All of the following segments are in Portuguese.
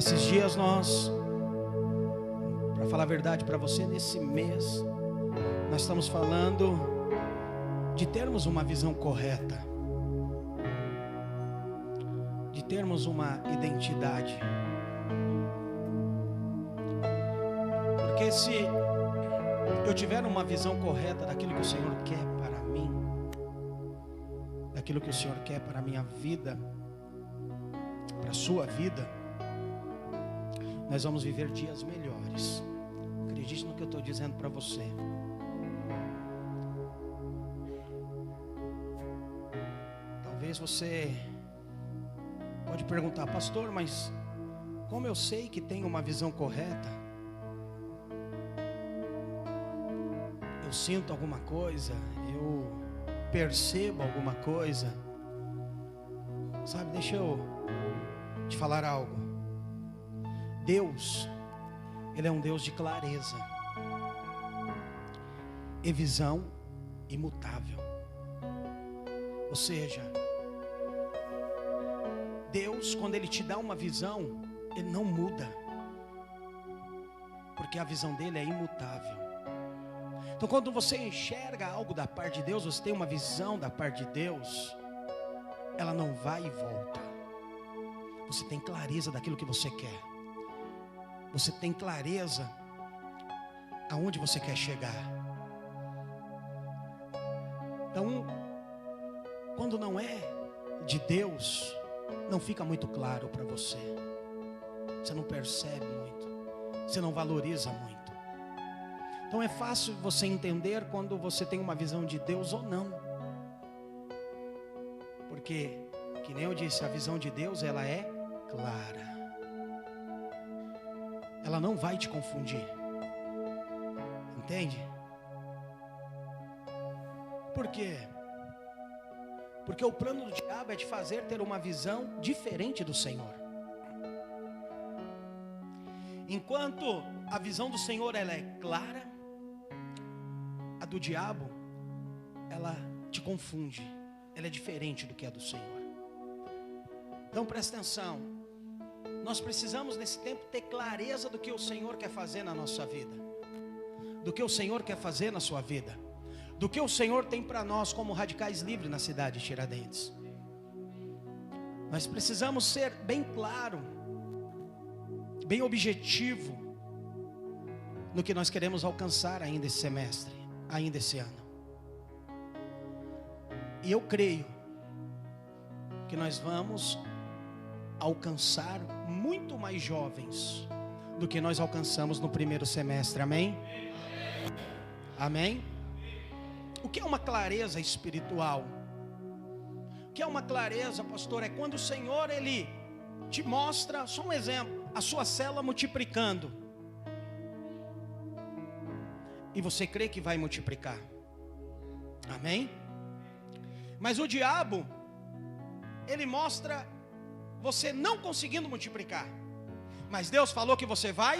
Esses dias para falar a verdade para você, nesse mês, nós estamos falando de termos uma visão correta, de termos uma identidade. Porque se eu tiver uma visão correta daquilo que o Senhor quer para mim, daquilo que o Senhor quer para a minha vida, para a sua vida, nós vamos viver dias melhores. Acredite no que eu estou dizendo para você. Talvez você pode perguntar: pastor, mas como eu sei que tenho uma visão correta? Eu sinto alguma coisa, eu percebo alguma coisa. Sabe, deixa eu te falar algo. Deus, Ele é um Deus de clareza e visão imutável. Ou seja, Deus, quando Ele te dá uma visão, Ele não muda, porque a visão dele é imutável. Então, quando você enxerga algo da parte de Deus, você tem uma visão da parte de Deus, ela não vai e volta. Você tem clareza daquilo que você quer. Você tem clareza aonde você quer chegar. Então, quando não é de Deus, não fica muito claro para você. Você não percebe muito, você não valoriza muito. Então é fácil você entender quando você tem uma visão de Deus ou não. Porque, que nem eu disse, a visão de Deus, ela é clara. Ela não vai te confundir. Entende? Por quê? Porque o plano do diabo é te fazer ter uma visão diferente do Senhor. Enquanto a visão do Senhor ela é clara, a do diabo ela te confunde. Ela é diferente do que a do Senhor. Então presta atenção. Nós precisamos nesse tempo ter clareza do que o Senhor quer fazer na nossa vida, do que o Senhor quer fazer na sua vida, do que o Senhor tem para nós como radicais livres na cidade de Tiradentes. Nós precisamos ser bem claro, bem objetivo no que nós queremos alcançar ainda esse semestre, ainda esse ano. E eu creio que nós vamos alcançar muito mais jovens do que nós alcançamos no primeiro semestre, amém? Amém? O que é uma clareza espiritual? O que é uma clareza, pastor? É quando o Senhor, Ele te mostra, só um exemplo, a sua célula multiplicando, e você crê que vai multiplicar, amém? Mas o diabo, ele mostra você não conseguindo multiplicar, mas Deus falou que você vai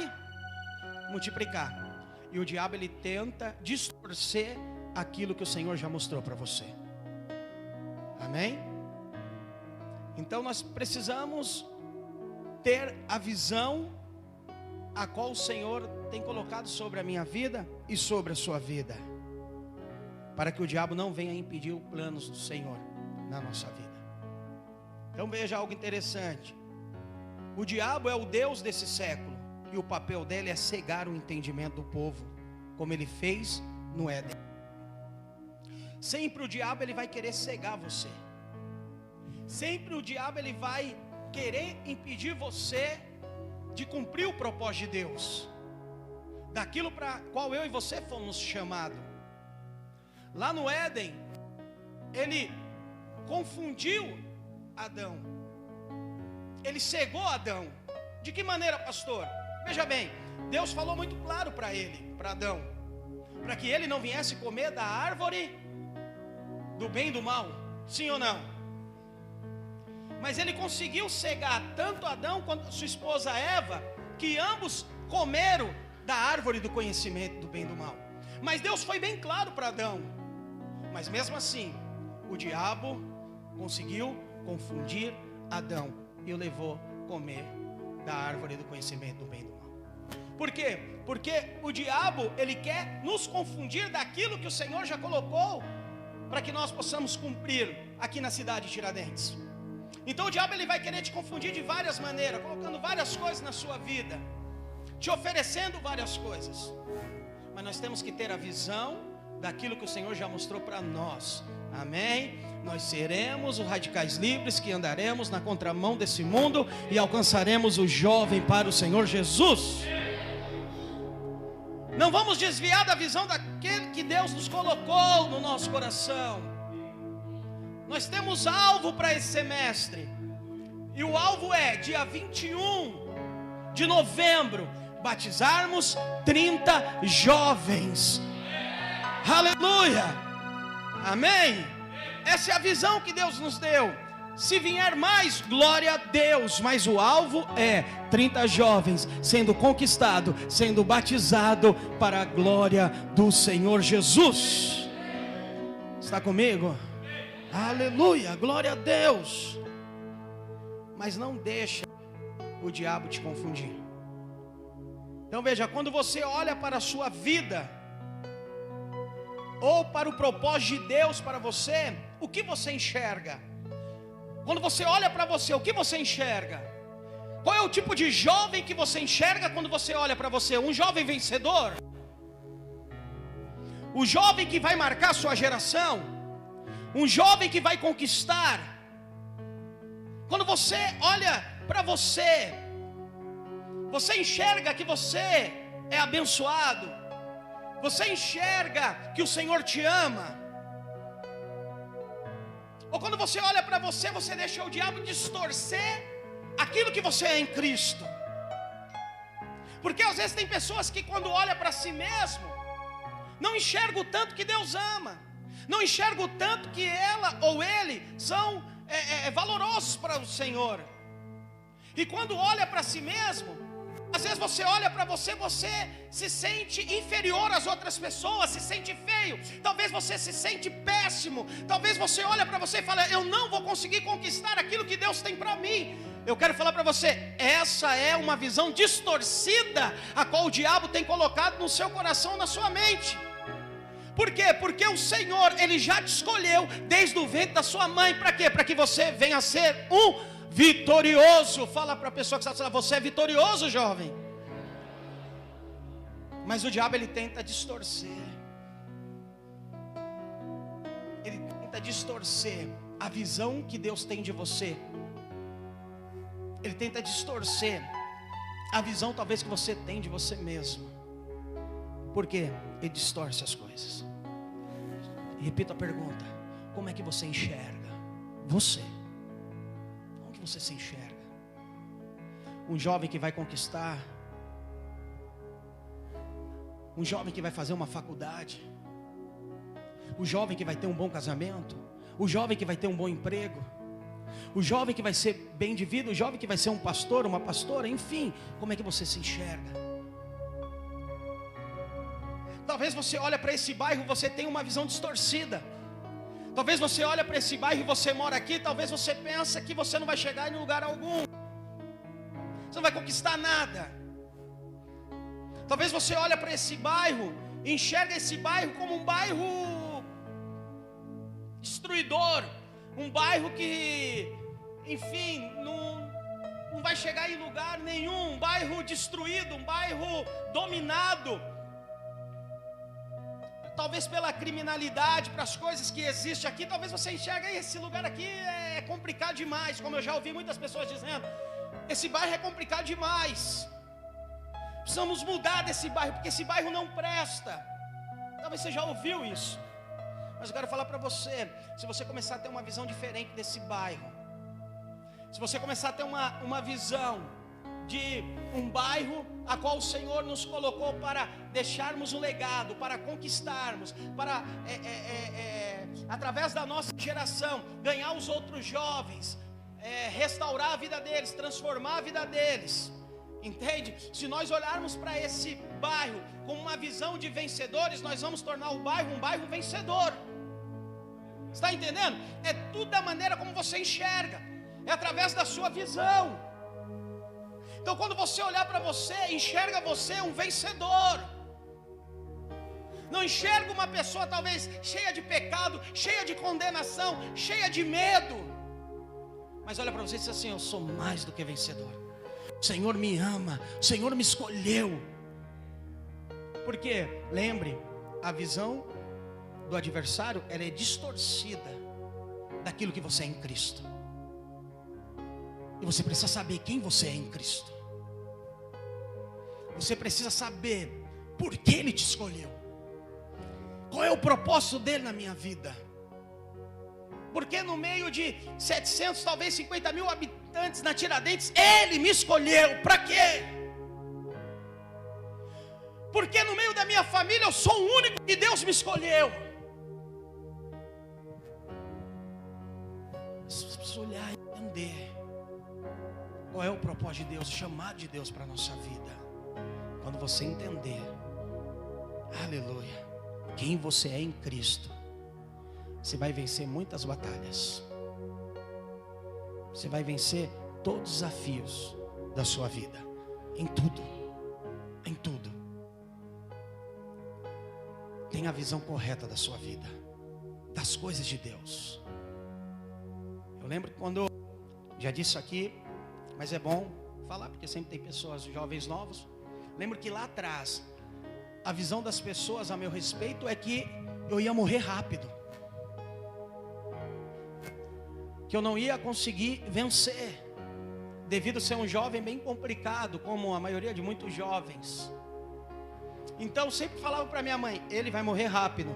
multiplicar. E o diabo, ele tenta distorcer aquilo que o Senhor já mostrou para você. Amém? Então nós precisamos ter a visão a qual o Senhor tem colocado sobre a minha vida e sobre a sua vida, para que o diabo não venha impedir os planos do Senhor na nossa vida. Então veja algo interessante. O diabo é o Deus desse século, e o papel dele é cegar o entendimento do povo, como ele fez no Éden. Sempre o diabo ele vai querer cegar você. Sempre o diabo ele vai querer impedir você de cumprir o propósito de Deus, daquilo para qual eu e você fomos chamados. Lá no Éden, ele confundiu Adão, ele cegou Adão. De que maneira, pastor? Veja bem, Deus falou muito claro para ele, para Adão, para que ele não viesse comer da árvore do bem e do mal, sim ou não? Mas ele conseguiu cegar tanto Adão quanto sua esposa Eva, que ambos comeram da árvore do conhecimento do bem e do mal. Mas Deus foi bem claro para Adão. Mas mesmo assim, o diabo conseguiu confundir Adão e o levou a comer da árvore do conhecimento do bem e do mal. Por quê? Porque o diabo, ele quer nos confundir daquilo que o Senhor já colocou para que nós possamos cumprir aqui na cidade de Tiradentes. Então o diabo, ele vai querer te confundir de várias maneiras, colocando várias coisas na sua vida, te oferecendo várias coisas. Mas nós temos que ter a visão daquilo que o Senhor já mostrou para nós. Amém? Nós seremos os radicais livres que andaremos na contramão desse mundo e alcançaremos o jovem para o Senhor Jesus. Não vamos desviar da visão daquele que Deus nos colocou no nosso coração. Nós temos alvo para esse semestre. E o alvo é dia 21 de novembro, batizarmos 30 jovens. Aleluia! Amém? Essa é a visão que Deus nos deu. Se vier mais, glória a Deus. Mas o alvo é 30 jovens sendo conquistado, sendo batizado para a glória do Senhor Jesus. Está comigo? Aleluia, glória a Deus. Mas não deixa o diabo te confundir. Então veja, quando você olha para a sua vida, ou para o propósito de Deus para você, o que você enxerga? Quando você olha para você, o que você enxerga? Qual é o tipo de jovem que você enxerga quando você olha para você? Um jovem vencedor? O jovem que vai marcar a sua geração? Um jovem que vai conquistar? Quando você olha para você, você enxerga que você é abençoado? Você enxerga que o Senhor te ama? Ou quando você olha para você, você deixa o diabo distorcer aquilo que você é em Cristo? Porque às vezes tem pessoas que quando olham para si mesmo, não enxergam o tanto que Deus ama, não enxergam o tanto que ela ou ele são valorosos para o Senhor. E quando olha para si mesmo, às vezes você olha para você, você se sente inferior às outras pessoas, se sente feio, talvez você se sente péssimo, talvez você olha para você e fala, eu não vou conseguir conquistar aquilo que Deus tem para mim. Eu quero falar para você, essa é uma visão distorcida, a qual o diabo tem colocado no seu coração, na sua mente. Por quê? Porque o Senhor, Ele já te escolheu desde o ventre da sua mãe, para quê? Para que você venha a ser um vitorioso. Fala para a pessoa que está falando, você é vitorioso, jovem. Mas o diabo, ele tenta distorcer. Ele tenta distorcer a visão que Deus tem de você. Ele tenta distorcer a visão talvez que você tem de você mesmo. Por quê? Ele distorce as coisas. E repito a pergunta, como é que você enxerga você? Você se enxerga? Um jovem que vai conquistar, um jovem que vai fazer uma faculdade, o jovem que vai ter um bom casamento, o jovem que vai ter um bom emprego, o jovem que vai ser bem de vida, o jovem que vai ser um pastor, uma pastora, enfim, como é que você se enxerga? Talvez você olha para esse bairro, você tenha uma visão distorcida. Talvez você olhe para esse bairro e você mora aqui, talvez você pense que você não vai chegar em lugar algum, você não vai conquistar nada. Talvez você olhe para esse bairro e enxerga esse bairro como um bairro destruidor, um bairro que, enfim, não vai chegar em lugar nenhum, um bairro destruído, um bairro dominado. Talvez pela criminalidade, para as coisas que existem aqui, talvez você enxergue, esse lugar aqui é complicado demais, como eu já ouvi muitas pessoas dizendo, esse bairro é complicado demais, precisamos mudar desse bairro, porque esse bairro não presta. Talvez você já ouviu isso, mas eu quero falar para você, se você começar a ter uma visão diferente desse bairro, se você começar a ter uma visão de um bairro a qual o Senhor nos colocou para deixarmos um legado, para conquistarmos, para através da nossa geração ganhar os outros jovens, restaurar a vida deles, transformar a vida deles, entende? Se nós olharmos para esse bairro com uma visão de vencedores, nós vamos tornar o bairro um bairro vencedor. Está entendendo? É tudo da maneira como você enxerga, é através da sua visão. Então quando você olhar para você, enxerga você um vencedor. Não enxerga uma pessoa talvez cheia de pecado, cheia de condenação, cheia de medo. Mas olha para você e diz assim: eu sou mais do que vencedor. O Senhor me ama, o Senhor me escolheu. Porque, lembre, a visão do adversário, ela é distorcida daquilo que você é em Cristo. E você precisa saber quem você é em Cristo. Você precisa saber por que Ele te escolheu. Qual é o propósito dele na minha vida? Porque no meio de 700, talvez 50 mil habitantes na Tiradentes, Ele me escolheu. Para quê? Porque no meio da minha família eu sou o único que Deus me escolheu. Você precisa olhar e entender qual é o propósito de Deus, o chamado de Deus para a nossa vida. Quando você entender, aleluia, quem você é em Cristo, você vai vencer muitas batalhas. Você vai vencer todos os desafios da sua vida. Em tudo. Em tudo. Tenha a visão correta da sua vida, das coisas de Deus. Eu lembro quando, já disse aqui, mas é bom falar porque sempre tem pessoas, jovens novos. Lembro que lá atrás, a visão das pessoas a meu respeito é que eu ia morrer rápido, que eu não ia conseguir vencer, devido a ser um jovem bem complicado, como a maioria de muitos jovens. Então eu sempre falava para minha mãe: ele vai morrer rápido,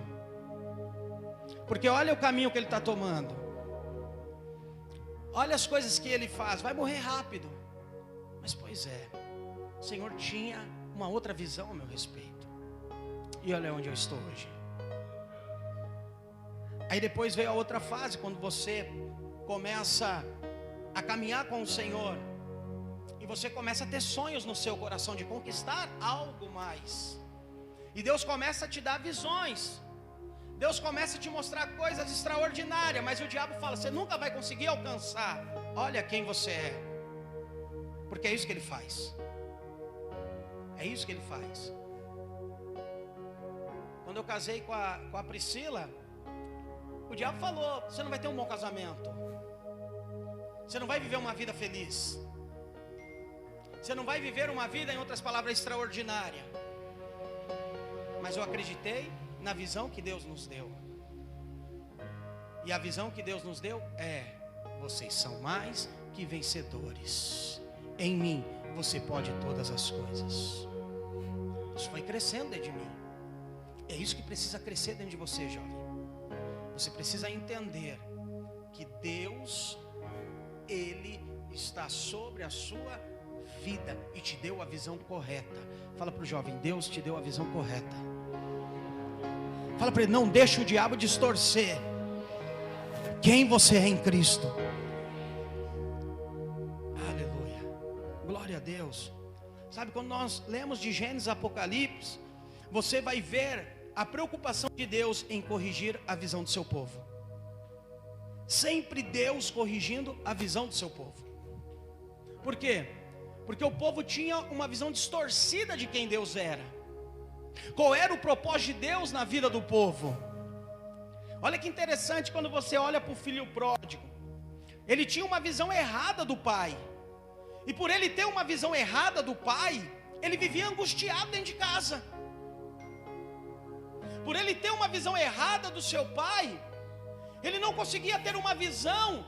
porque olha o caminho que ele está tomando, olha as coisas que ele faz, vai morrer rápido. Mas pois é, o Senhor tinha uma outra visão a meu respeito. E olha onde eu estou hoje. Aí depois veio a outra fase, quando você começa a caminhar com o Senhor, e você começa a ter sonhos no seu coração de conquistar algo mais. E Deus começa a te dar visões. Deus começa a te mostrar coisas extraordinárias. Mas o diabo fala: você nunca vai conseguir alcançar. Olha quem você é. Porque é isso que ele faz. É isso que ele faz. Quando eu casei com a Priscila, o diabo falou: você não vai ter um bom casamento, você não vai viver uma vida feliz, você não vai viver uma vida, em outras palavras, extraordinária. Mas eu acreditei na visão que Deus nos deu. E a visão que Deus nos deu é: vocês são mais que vencedores. Em mim você pode todas as coisas. Isso foi crescendo dentro de mim. É isso que precisa crescer dentro de você, jovem. Você precisa entender que Deus, Ele está sobre a sua vida e te deu a visão correta. Fala para o jovem: Deus te deu a visão correta. Fala para ele: não deixe o diabo distorcer quem você é em Cristo. Aleluia, glória a Deus. Sabe, quando nós lemos de Gênesis, Apocalipse, você vai ver a preocupação de Deus em corrigir a visão do seu povo. Sempre Deus corrigindo a visão do seu povo. Por quê? Porque o povo tinha uma visão distorcida de quem Deus era. Qual era o propósito de Deus na vida do povo? Olha que interessante, quando você olha para o filho pródigo, ele tinha uma visão errada do pai. E por ele ter uma visão errada do pai, ele vivia angustiado dentro de casa. Por ele ter uma visão errada do seu pai, ele não conseguia ter uma visão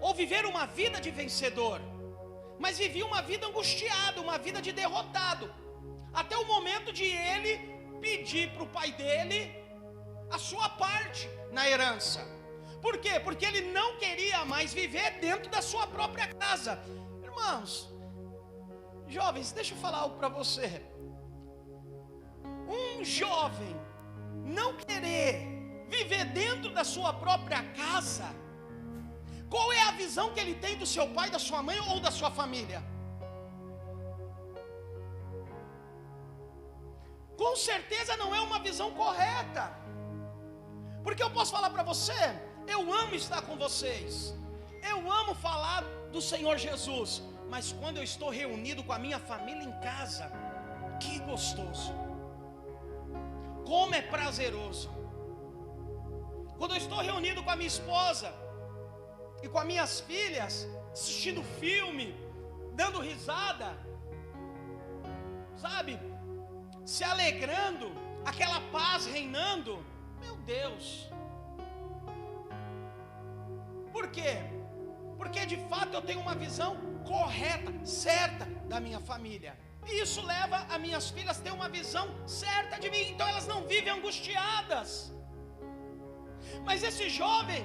ou viver uma vida de vencedor, mas vivia uma vida angustiada, uma vida de derrotado, até o momento de ele pedir para o pai dele a sua parte na herança. Por quê? Porque ele não queria mais viver dentro da sua própria casa. Irmãos, jovens, deixa eu falar algo para você. Um jovem não querer viver dentro da sua própria casa, qual é a visão que ele tem do seu pai, da sua mãe ou da sua família? Com certeza não é uma visão correta. Porque eu posso falar para você: eu amo estar com vocês, eu amo falar do Senhor Jesus, Mas quando eu estou reunido com a minha família em casa, que gostoso, como é prazeroso. Quando eu estou reunido com a minha esposa e com as minhas filhas, assistindo filme, dando risada, sabe, se alegrando, aquela paz reinando, meu Deus. Por quê? Porque de fato eu tenho uma visão correta, certa da minha família, e isso leva as minhas filhas a ter uma visão certa de mim, então elas não vivem angustiadas. Mas esse jovem,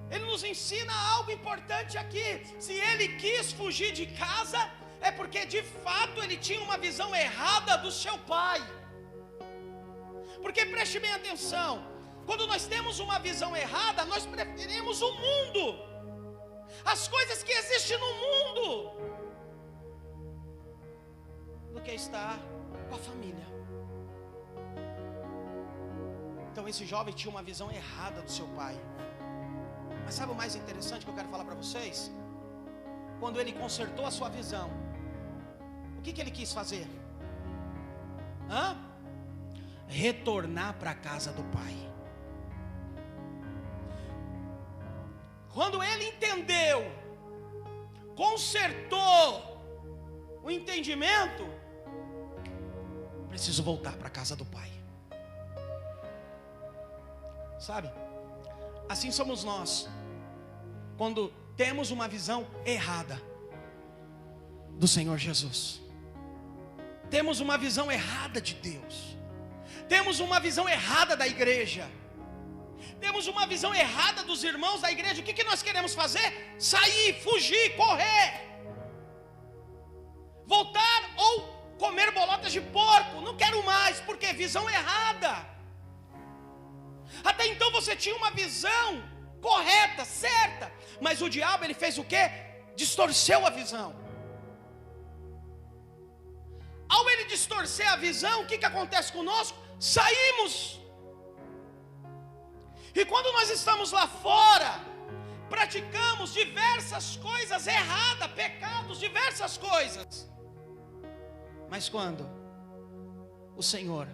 ele nos ensina algo importante aqui. Se ele quis fugir de casa, é porque de fato ele tinha uma visão errada do seu pai. Porque preste bem atenção, quando nós temos uma visão errada, nós preferimos o mundo, as coisas que existem no mundo, do que estar com a família. Então esse jovem tinha uma visão errada do seu pai. Mas sabe o mais interessante que eu quero falar para vocês? Quando ele consertou a sua visão, o que ele quis fazer? Retornar para a casa do pai. Quando ele entendeu, consertou o entendimento, preciso voltar para a casa do pai. Sabe, assim somos nós, quando temos uma visão errada do Senhor Jesus, temos uma visão errada de Deus, temos uma visão errada da igreja, temos uma visão errada dos irmãos da igreja. O que nós queremos fazer? Sair, fugir, correr, voltar ou comer bolotas de porco. Não quero mais, porque visão errada. Até então você tinha uma visão correta, certa, mas o diabo, ele fez o quê? Distorceu a visão. Ao ele distorcer a visão, o que acontece conosco? Saímos. E quando nós estamos lá fora, praticamos diversas coisas erradas, pecados, diversas coisas. Mas quando o Senhor,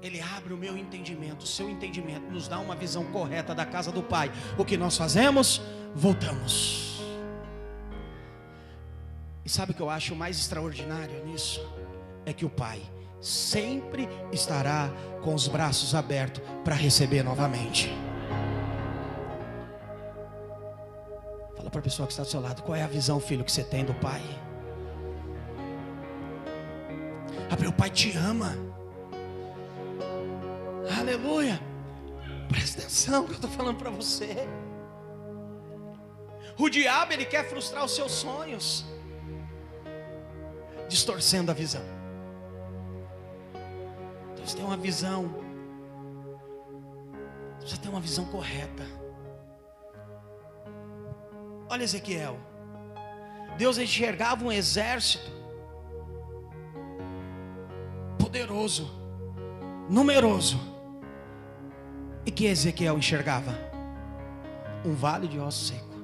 Ele abre o meu entendimento, o seu entendimento, nos dá uma visão correta da casa do Pai, o que nós fazemos? Voltamos. E sabe o que eu acho mais extraordinário nisso? É que o Pai sempre estará com os braços abertos para receber novamente. Fala para a pessoa que está do seu lado: qual é a visão, filho, que você tem do Pai? O Pai te ama. Aleluia. Presta atenção no que eu estou falando para você. O diabo, ele quer frustrar os seus sonhos, distorcendo a visão. Então você tem uma visão, você tem uma visão correta. Olha Ezequiel, Deus enxergava um exército poderoso, numeroso. E que Ezequiel enxergava? Um vale de ossos secos.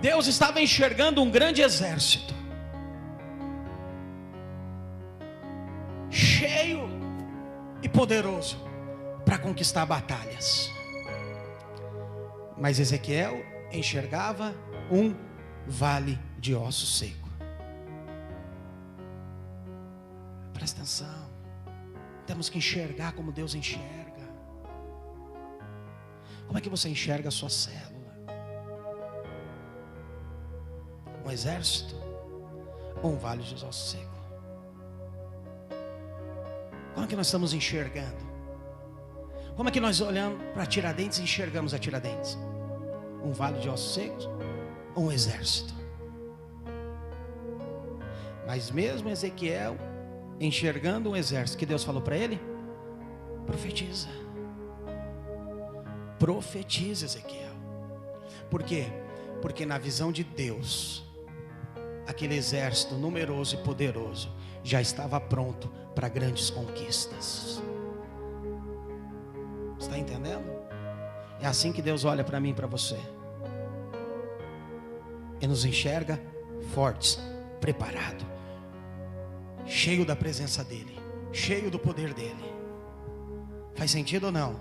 Deus estava enxergando um grande exército, cheio e poderoso, para conquistar batalhas. Mas Ezequiel enxergava um vale de ossos secos. Presta atenção, temos que enxergar como Deus enxerga. Como é que você enxerga a sua célula? Um exército ou um vale de ossos secos? Como é que nós estamos enxergando? Como é que nós olhamos para Tiradentes e enxergamos a Tiradentes? Um vale de ossos secos ou um exército? Mas mesmo Ezequiel enxergando um exército, que Deus falou para ele? Profetiza. Profetiza, Ezequiel. Por quê? Porque na visão de Deus, aquele exército numeroso e poderoso já estava pronto para grandes conquistas. Está entendendo? É assim que Deus olha para mim e para você. e nos enxerga fortes, preparados, cheio da presença dele, cheio do poder dele. Faz sentido ou não?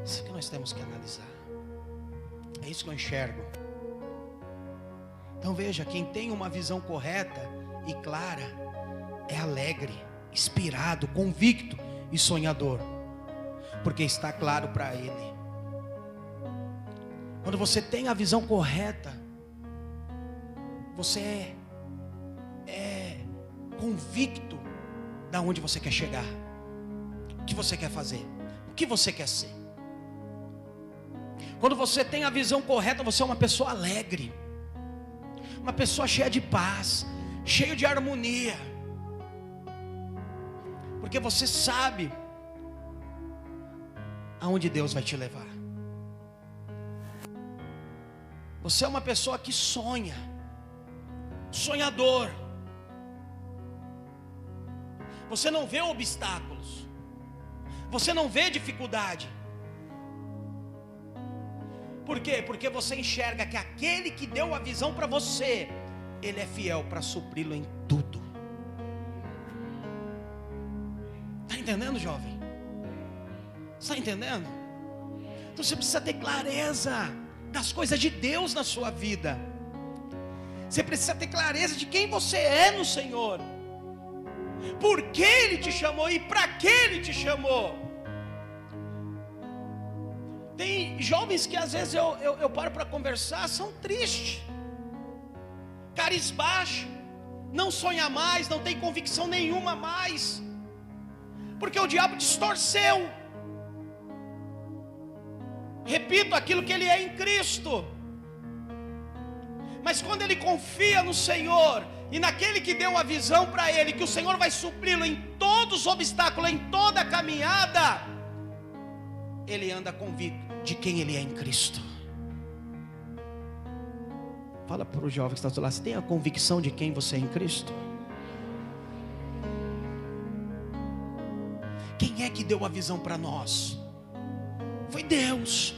Isso que nós temos que analisar. É isso que eu enxergo. Então veja, quem tem uma visão correta e clara é alegre, inspirado, convicto e sonhador, porque está claro para ele. Quando você tem a visão correta, você é convicto da onde você quer chegar, o que você quer fazer, o que você quer ser. Quando você tem a visão correta, você é uma pessoa alegre, uma pessoa cheia de paz, cheio de harmonia, porque você sabe aonde Deus vai te levar. Você é uma pessoa que sonha, sonhador. Você não vê obstáculos, você não vê dificuldade. Por quê? Porque você enxerga que aquele que deu a visão para você, ele é fiel para supri-lo em tudo. Está entendendo, jovem? Está entendendo? Então você precisa ter clareza das coisas de Deus na sua vida. Você precisa ter clareza de quem você é no Senhor, por que Ele te chamou e para que Ele te chamou. Tem jovens que às vezes eu paro para conversar, são tristes, carisbaixo, não sonha mais, não tem convicção nenhuma mais, porque o diabo distorceu, repito, aquilo que ele é em Cristo. Mas quando ele confia no Senhor e naquele que deu a visão para ele, que o Senhor vai supri-lo em todos os obstáculos, em toda a caminhada, ele anda convicto de quem ele é em Cristo. Fala para o jovem que está do lado: você tem a convicção de quem você é em Cristo? Quem é que deu a visão para nós? Foi Deus.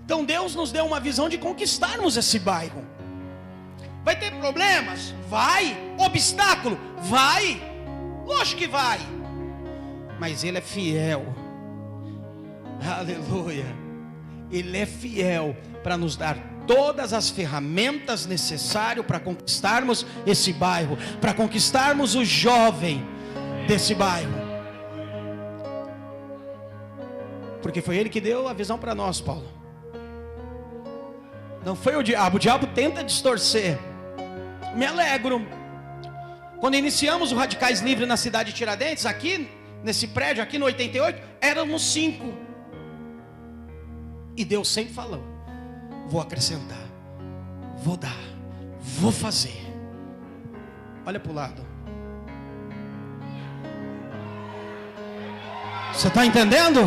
Então Deus nos deu uma visão de conquistarmos esse bairro. Vai ter problemas? Vai. Obstáculo? Vai. Lógico que vai. Mas Ele é fiel. Aleluia. Ele é fiel para nos dar todas as ferramentas necessárias para conquistarmos esse bairro, para conquistarmos o jovem desse bairro. Porque foi Ele que deu a visão para nós, Paulo. Não foi o diabo tenta distorcer. Me alegro. Quando iniciamos o Radicais Livre na cidade de Tiradentes, aqui nesse prédio, aqui no 88, éramos 5. E Deus sempre falou: vou acrescentar, vou dar, vou fazer. Olha para o lado. Você está entendendo?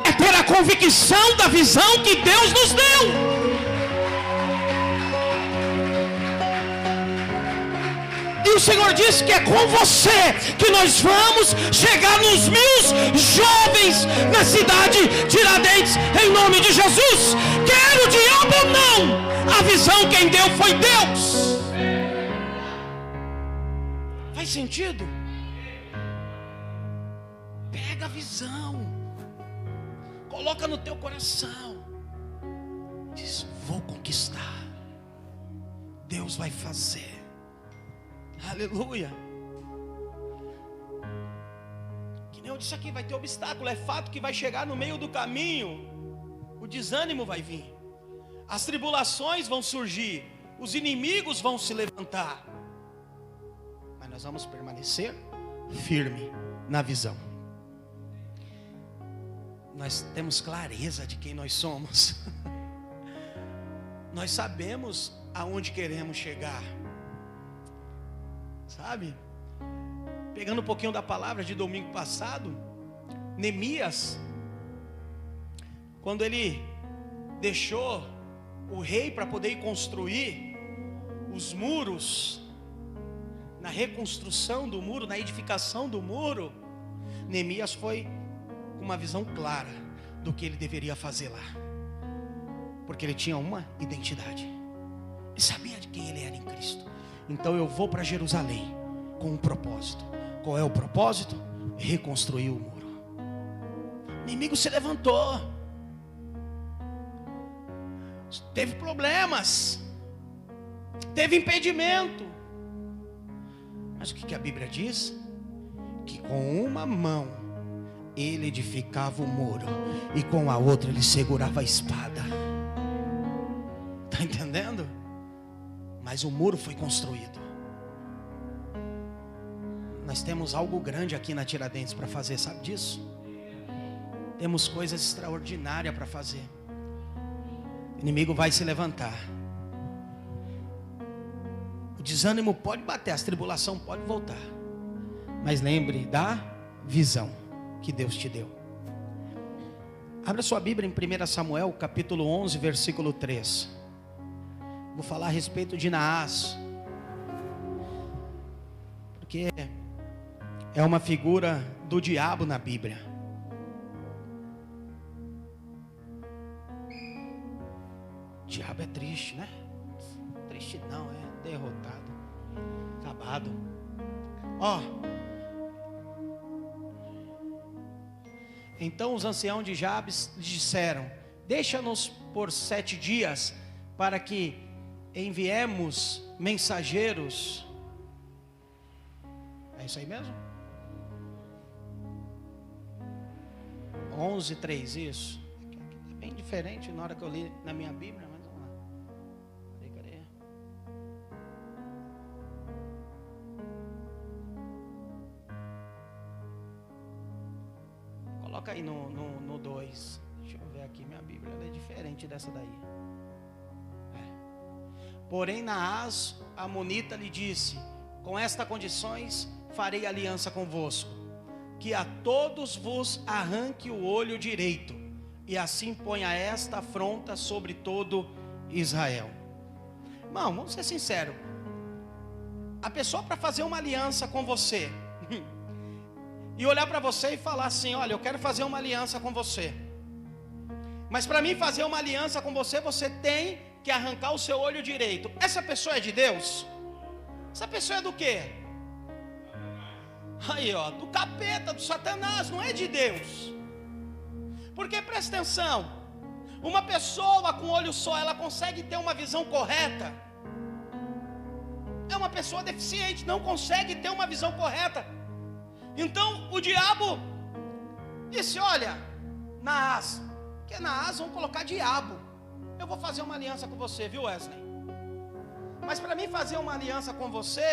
É ter a convicção da visão que Deus nos deu. E o Senhor disse que é com você que nós vamos chegar nos 1000 jovens na cidade de Tiradentes, em nome de Jesus. Quer o diabo ou não, a visão quem deu foi Deus. Faz sentido? Pega a visão, coloca no teu coração, diz: vou conquistar, Deus vai fazer. Aleluia. Que nem eu disse aqui, vai ter obstáculo. É fato que vai chegar no meio do caminho, o desânimo vai vir, as tribulações vão surgir, os inimigos vão se levantar, mas nós vamos permanecer firme na visão. Nós temos clareza de quem nós somos. Nós sabemos aonde queremos chegar. Sabe? Pegando um pouquinho da palavra de domingo passado, Neemias, quando ele deixou o rei para poder ir construir os muros, na reconstrução do muro, na edificação do muro, Neemias foi com uma visão clara do que ele deveria fazer lá. Porque ele tinha uma identidade. Ele sabia de quem ele era em Cristo. Então eu vou para Jerusalém com um propósito. Qual é o propósito? Reconstruir o muro. O inimigo se levantou. Teve problemas. Teve impedimento. Mas o que a Bíblia diz? Que com uma mão ele edificava o muro e com a outra ele segurava a espada. Está entendendo? Mas o muro foi construído. Nós temos algo grande aqui na Tiradentes para fazer, sabe disso? Temos coisas extraordinárias para fazer. O inimigo vai se levantar. O desânimo pode bater, a tribulação pode voltar. Mas lembre da visão que Deus te deu. Abra sua Bíblia em 1 Samuel, capítulo 11, versículo 3. Vou falar a respeito de Naás. Porque é uma figura do diabo na Bíblia. O diabo é triste, né? Triste não, é derrotado, acabado. Ó. Então os anciãos de Jabes disseram: deixa-nos por 7 dias, para que enviemos mensageiros. É isso aí mesmo? 11:3, isso. É bem diferente na hora que eu li na minha Bíblia, mas vamos lá. Cadê? Coloca aí no 2. Deixa eu ver aqui, minha Bíblia ela é diferente dessa daí. Porém Naás, a amonita, lhe disse: com estas condições farei aliança convosco, que a todos vos arranque o olho direito, e assim ponha esta afronta sobre todo Israel. Irmão, vamos ser sinceros. A pessoa para fazer uma aliança com você e olhar para você e falar assim: olha, eu quero fazer uma aliança com você, mas para mim fazer uma aliança com você, você tem que arrancar o seu olho direito. Essa pessoa é de Deus? Essa pessoa é do quê? Aí ó, do capeta, do Satanás, não é de Deus. Porque presta atenção, uma pessoa com olho só, ela consegue ter uma visão correta? É uma pessoa deficiente, não consegue ter uma visão correta. Então o diabo disse: olha, Naás, que é Naás, vamos colocar diabo. Eu vou fazer uma aliança com você, viu, Wesley? Mas para mim fazer uma aliança com você,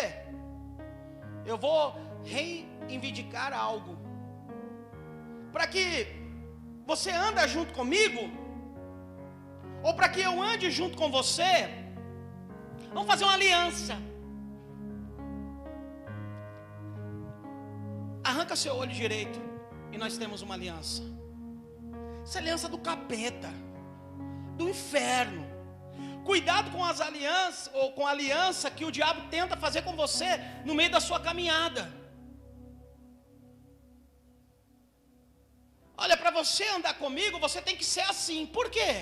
eu vou reivindicar algo. Para que você ande junto comigo, ou para que eu ande junto com você, vamos fazer uma aliança. Arranca seu olho direito e nós temos uma aliança. Essa aliança do capeta, do inferno. Cuidado com as alianças, ou com a aliança que o diabo tenta fazer com você no meio da sua caminhada. Olha, para você andar comigo, você tem que ser assim. Por quê?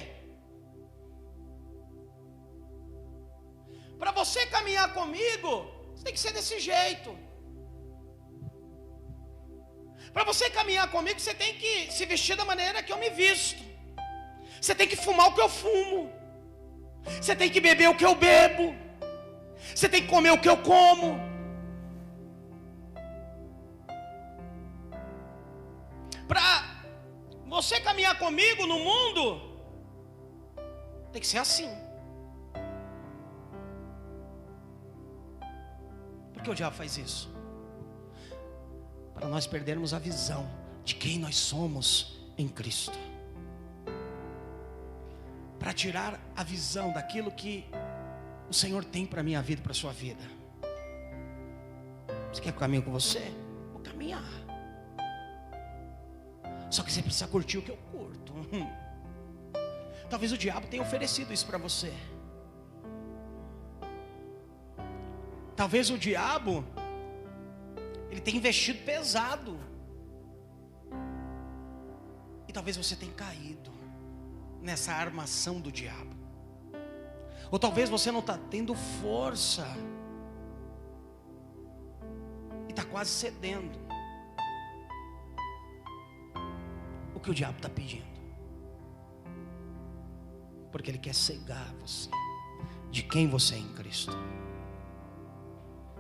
Para você caminhar comigo, você tem que ser desse jeito. Para você caminhar comigo, você tem que se vestir da maneira que eu me visto. Você tem que fumar o que eu fumo. Você tem que beber o que eu bebo. Você tem que comer o que eu como. Para você caminhar comigo no mundo, tem que ser assim. Por que o diabo faz isso? Para nós perdermos a visão de quem nós somos em Cristo. Para tirar a visão daquilo que o Senhor tem para a minha vida e para a sua vida. Você quer que eu caminhe com você? Vou caminhar. Só que você precisa curtir o que eu curto. Talvez o diabo tenha oferecido isso para você. Talvez o diabo, ele tenha investido pesado. E talvez você tenha caído nessa armação do diabo. Ou talvez você não está tendo força e está quase cedendo o que o diabo está pedindo, porque ele quer cegar você de quem você é em Cristo.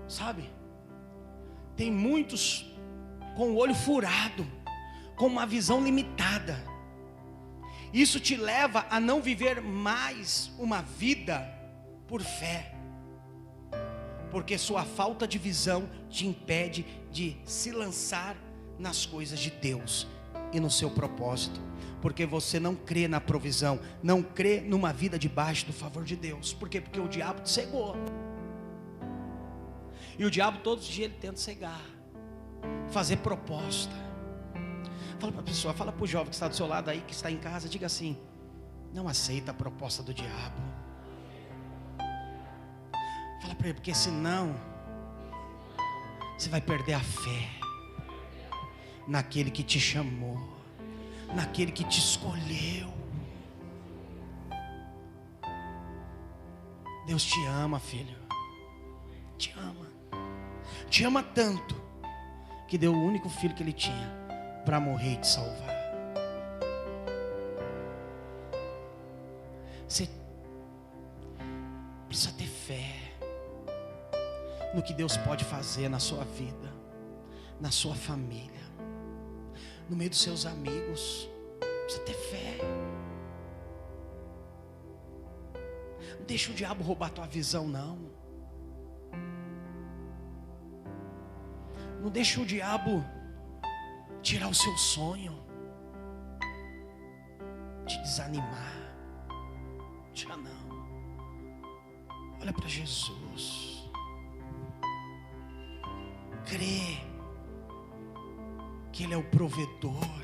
Sabe, tem muitos com o olho furado, com uma visão limitada. Isso te leva a não viver mais uma vida por fé, porque sua falta de visão te impede de se lançar nas coisas de Deus e no seu propósito, porque você não crê na provisão, não crê numa vida debaixo do favor de Deus. Por quê? Porque o diabo te cegou. E o diabo todos os dias ele tenta cegar, fazer proposta. Fala para a pessoa, fala para o jovem que está do seu lado aí, que está em casa, diga assim: não aceita a proposta do diabo. Fala para ele, porque senão você vai perder a fé naquele que te chamou, naquele que te escolheu. Deus te ama, filho. Te ama. Te ama tanto que deu o único filho que ele tinha para morrer e te salvar. Você precisa ter fé no que Deus pode fazer na sua vida, na sua família, no meio dos seus amigos. Precisa ter fé. Não deixa o diabo roubar a tua visão, não. Não deixa o diabo tirar o seu sonho, te desanimar. Já não. Olha para Jesus. Crê que Ele é o provedor.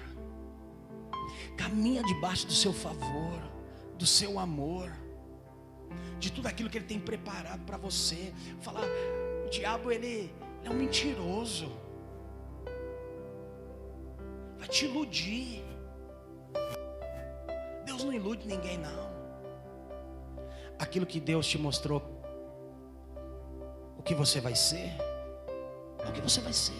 Caminha debaixo do seu favor, do seu amor, de tudo aquilo que Ele tem preparado para você. Falar, o diabo ele é um mentiroso, vai te iludir. Deus não ilude ninguém, não. Aquilo que Deus te mostrou, o que você vai ser, é o que você vai ser.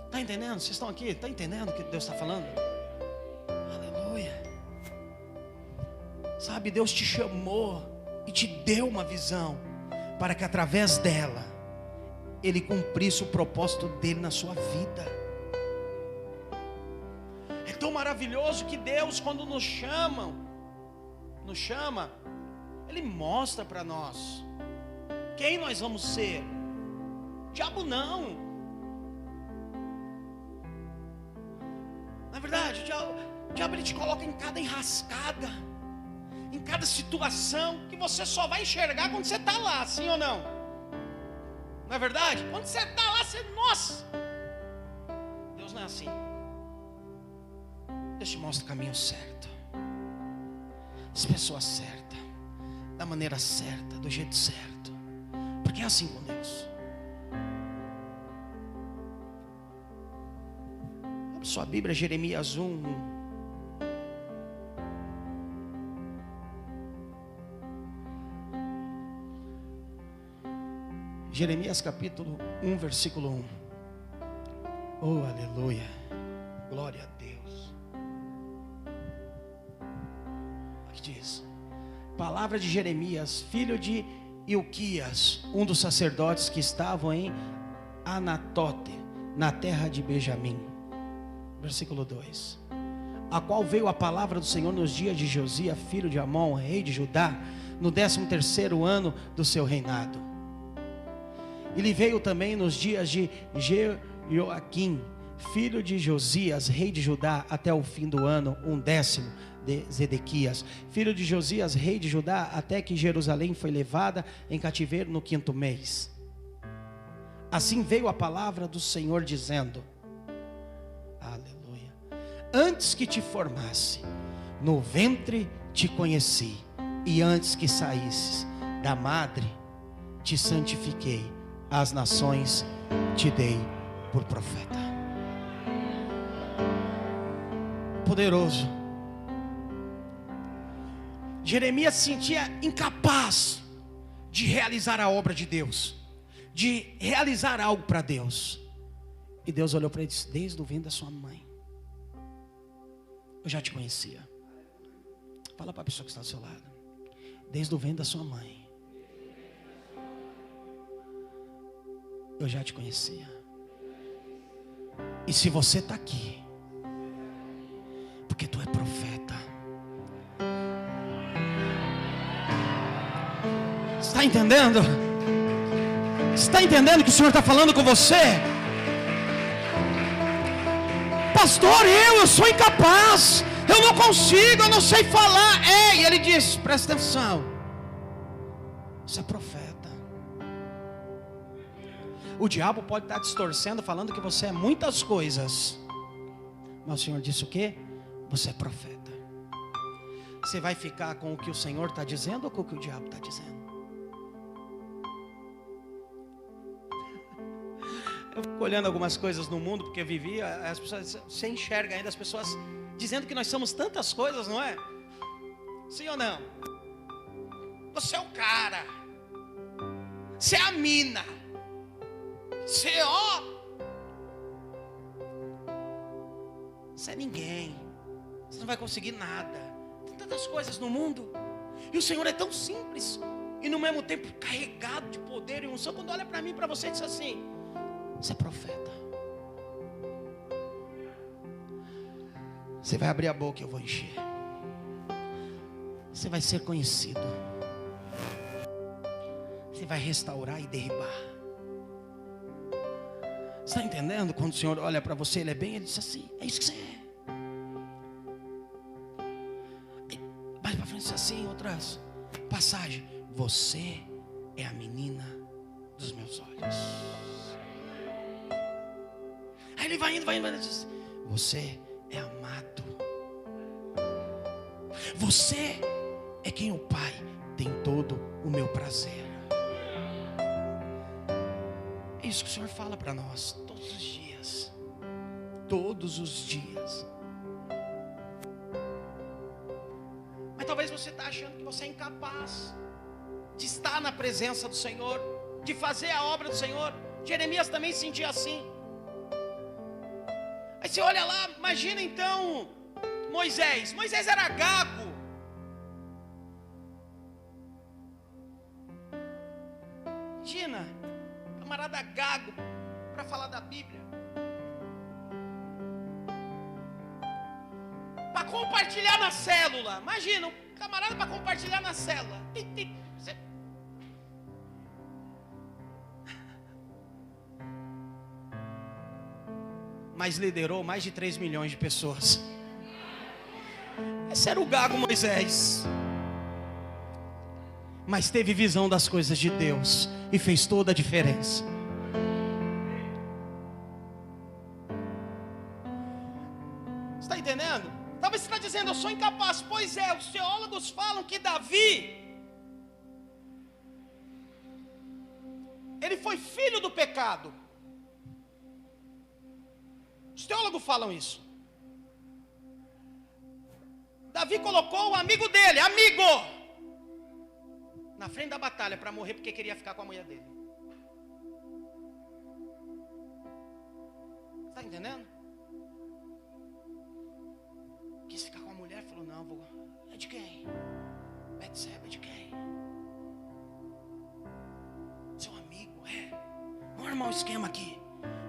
Está entendendo? Vocês estão aqui? Está entendendo o que Deus está falando? Aleluia. Sabe, Deus te chamou e te deu uma visão, para que através dela Ele cumprisse o propósito dele na sua vida. É tão maravilhoso que Deus, quando nos chama, Ele mostra para nós quem nós vamos ser. O diabo não. Na verdade, o diabo ele te coloca em cada enrascada, em cada situação que você só vai enxergar quando você está lá, sim ou não? Não é verdade? Quando você está lá, você, nossa, Deus não é assim. Deus te mostra o caminho certo, as pessoas certas, da maneira certa, do jeito certo, porque é assim com Deus. Abre sua Bíblia, Jeremias 1. Jeremias capítulo 1, versículo 1. Oh, aleluia. Glória a Deus. Aqui diz: palavra de Jeremias, filho de Ilquias, um dos sacerdotes que estavam em Anatote, na terra de Benjamim. Versículo 2. A qual veio a palavra do Senhor nos dias de Josias, filho de Amon, rei de Judá, no 13º ano do seu reinado. Ele veio também nos dias de Jeoaquim, filho de Josias, rei de Judá, até o fim do ano 10º de Zedequias, filho de Josias, rei de Judá, até que Jerusalém foi levada em cativeiro no 5º mês. Assim veio a palavra do Senhor dizendo: aleluia, antes que te formasse no ventre te conheci, e antes que saísses da madre te santifiquei, as nações te dei por profeta. poderoso. Jeremias se sentia incapaz de realizar a obra de Deus, de realizar algo para Deus. E Deus olhou para ele e disse: desde o ventre da sua mãe eu já te conhecia. Fala para a pessoa que está do seu lado: desde o ventre da sua mãe eu já te conhecia. E se você está aqui, porque tu é profeta. Está entendendo? Está entendendo que o Senhor está falando com você? Pastor, eu sou incapaz, eu não consigo, eu não sei falar. E ele diz: presta atenção, você é profeta. O diabo pode estar distorcendo, falando que você é muitas coisas, mas o Senhor disse o quê? Você é profeta. Você vai ficar com o que o Senhor está dizendo ou com o que o diabo está dizendo? Eu fico olhando algumas coisas no mundo, porque eu vivi, as pessoas, você enxerga ainda as pessoas dizendo que nós somos tantas coisas, não é? Sim ou não? Você é o cara, você é a mina, você você é ninguém, você não vai conseguir nada. Tem tantas coisas no mundo, e o Senhor é tão simples, e no mesmo tempo carregado de poder e unção. Quando olha para mim, para você, diz assim: você é profeta. Você vai abrir a boca e eu vou encher. Você vai ser conhecido. Você vai restaurar e derribar. Você está entendendo? Quando o Senhor olha para você, Ele é bem, Ele diz assim: é isso que você é. Mais para frente diz assim, outras passagens: você é a menina dos meus olhos. Aí ele vai indo, ele diz: você é amado. Você é quem o Pai tem todo o meu prazer. É isso que o Senhor fala para nós todos os dias. Todos os dias. Mas talvez você está achando que você é incapaz de estar na presença do Senhor, de fazer a obra do Senhor. Jeremias também se sentia assim. Aí você olha lá, imagina então Moisés. Moisés era gago. Imagina, camarada gago para falar da Bíblia, para compartilhar na célula. Imagina, um camarada para compartilhar na célula. Mas liderou mais de 3 milhões de pessoas. Esse era o gago Moisés. Mas teve visão das coisas de Deus e fez toda a diferença. Está entendendo? Talvez você está dizendo: eu sou incapaz. Pois é, os teólogos falam que Davi, ele foi filho do pecado. Os teólogos falam isso. Davi colocou o amigo dele, na frente da batalha para morrer porque queria ficar com a mulher dele. Está entendendo? Quis ficar com a mulher, falou: não, é de quem? Betseba, é de quem? Seu amigo, Vamos armar um esquema aqui.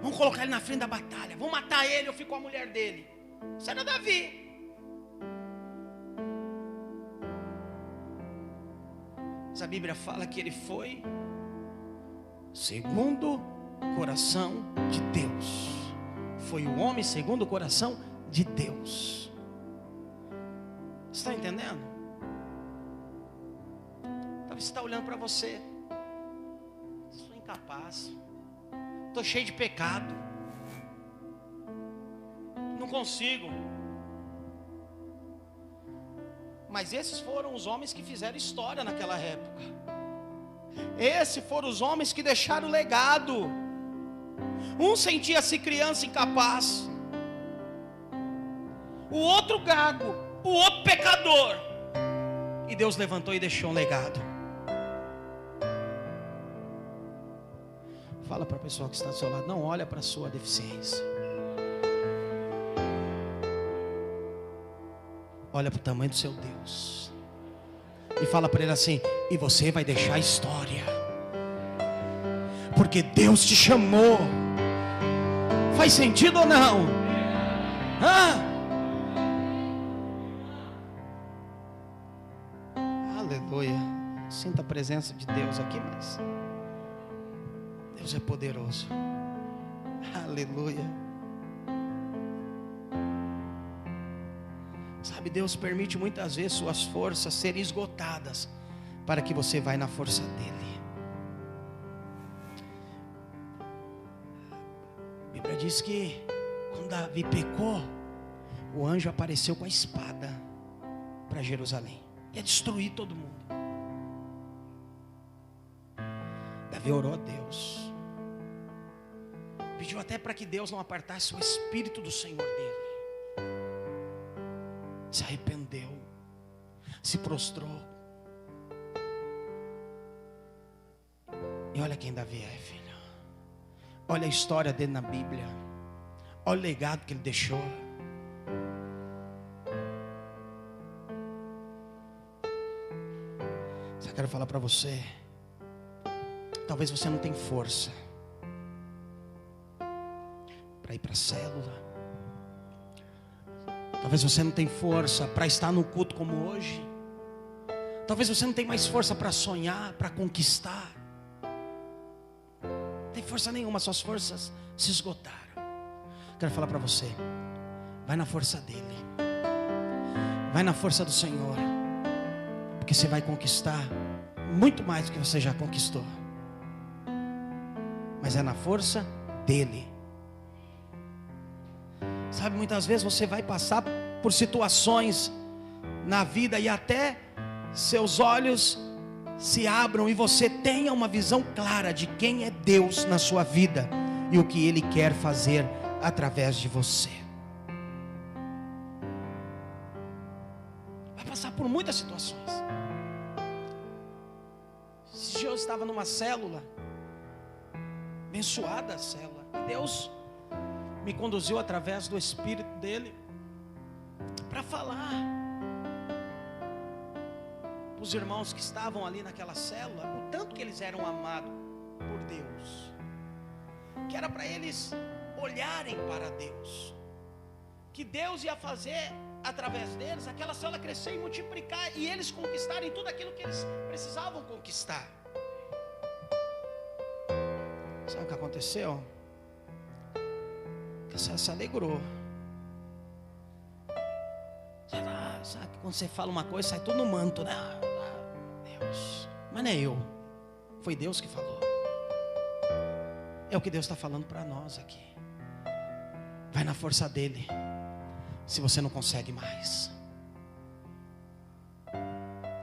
Vamos colocar ele na frente da batalha. Vamos matar ele, eu fico com a mulher dele. Isso era Davi. Mas a Bíblia fala que ele foi segundo o coração de Deus. Foi o homem segundo o coração de Deus. Você está entendendo? Talvez você está olhando para você: sou incapaz, estou cheio de pecado, não consigo. Mas esses foram os homens que fizeram história naquela época. Esses foram os homens que deixaram legado. Um sentia-se criança incapaz, o outro gago, o outro pecador. E Deus levantou e deixou um legado. Fala para a pessoa que está do seu lado, não olha para a sua deficiência. Olha para o tamanho do seu Deus. E fala para ele assim, e você vai deixar a história. Porque Deus te chamou. Faz sentido ou não? Aleluia. Sinta a presença de Deus aqui, mas Deus é poderoso. Aleluia. Sabe, Deus permite muitas vezes suas forças serem esgotadas para que você vá na força dele. A Bíblia diz que quando Davi pecou, o anjo apareceu com a espada para Jerusalém. Ia destruir todo mundo. Davi orou a Deus. Pediu até para que Deus não apartasse o espírito do Senhor dele. Se arrependeu. Se prostrou. E olha quem Davi é, filho. Olha a história dele na Bíblia. Olha o legado que ele deixou. Eu quero falar para você. Talvez você não tenha força para ir para a célula. Talvez você não tenha força para estar no culto como hoje. Talvez você não tenha mais força para sonhar, para conquistar. Não tem força nenhuma, suas forças se esgotaram. Quero falar para você. Vai na força dele. Vai na força do Senhor. Porque você vai conquistar muito mais do que você já conquistou. Mas é na força dele. Sabe, muitas vezes você vai passar por situações na vida e até seus olhos se abram e você tenha uma visão clara de quem é Deus na sua vida e o que Ele quer fazer através de você. Vai passar por muitas situações. Esse dia eu estava numa célula, abençoada a célula, e Deus me conduziu através do Espírito dele para falar para os irmãos que estavam ali naquela célula o tanto que eles eram amados por Deus, que era para eles olharem para Deus, que Deus ia fazer através deles aquela célula crescer e multiplicar e eles conquistarem tudo aquilo que eles precisavam conquistar. Sabe o que aconteceu? Você se alegrou. Sabe quando você fala uma coisa, sai tudo no manto, né? Deus. Mas não é eu. Foi Deus que falou. É o que Deus está falando para nós aqui. Vai na força dele. Se você não consegue mais.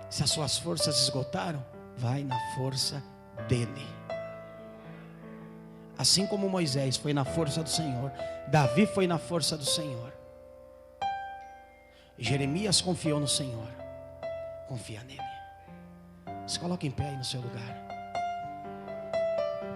Se as suas forças esgotaram, vai na força dele. Assim como Moisés foi na força do Senhor, Davi foi na força do Senhor. Jeremias confiou no Senhor. Confia nele. Se coloque em pé aí no seu lugar.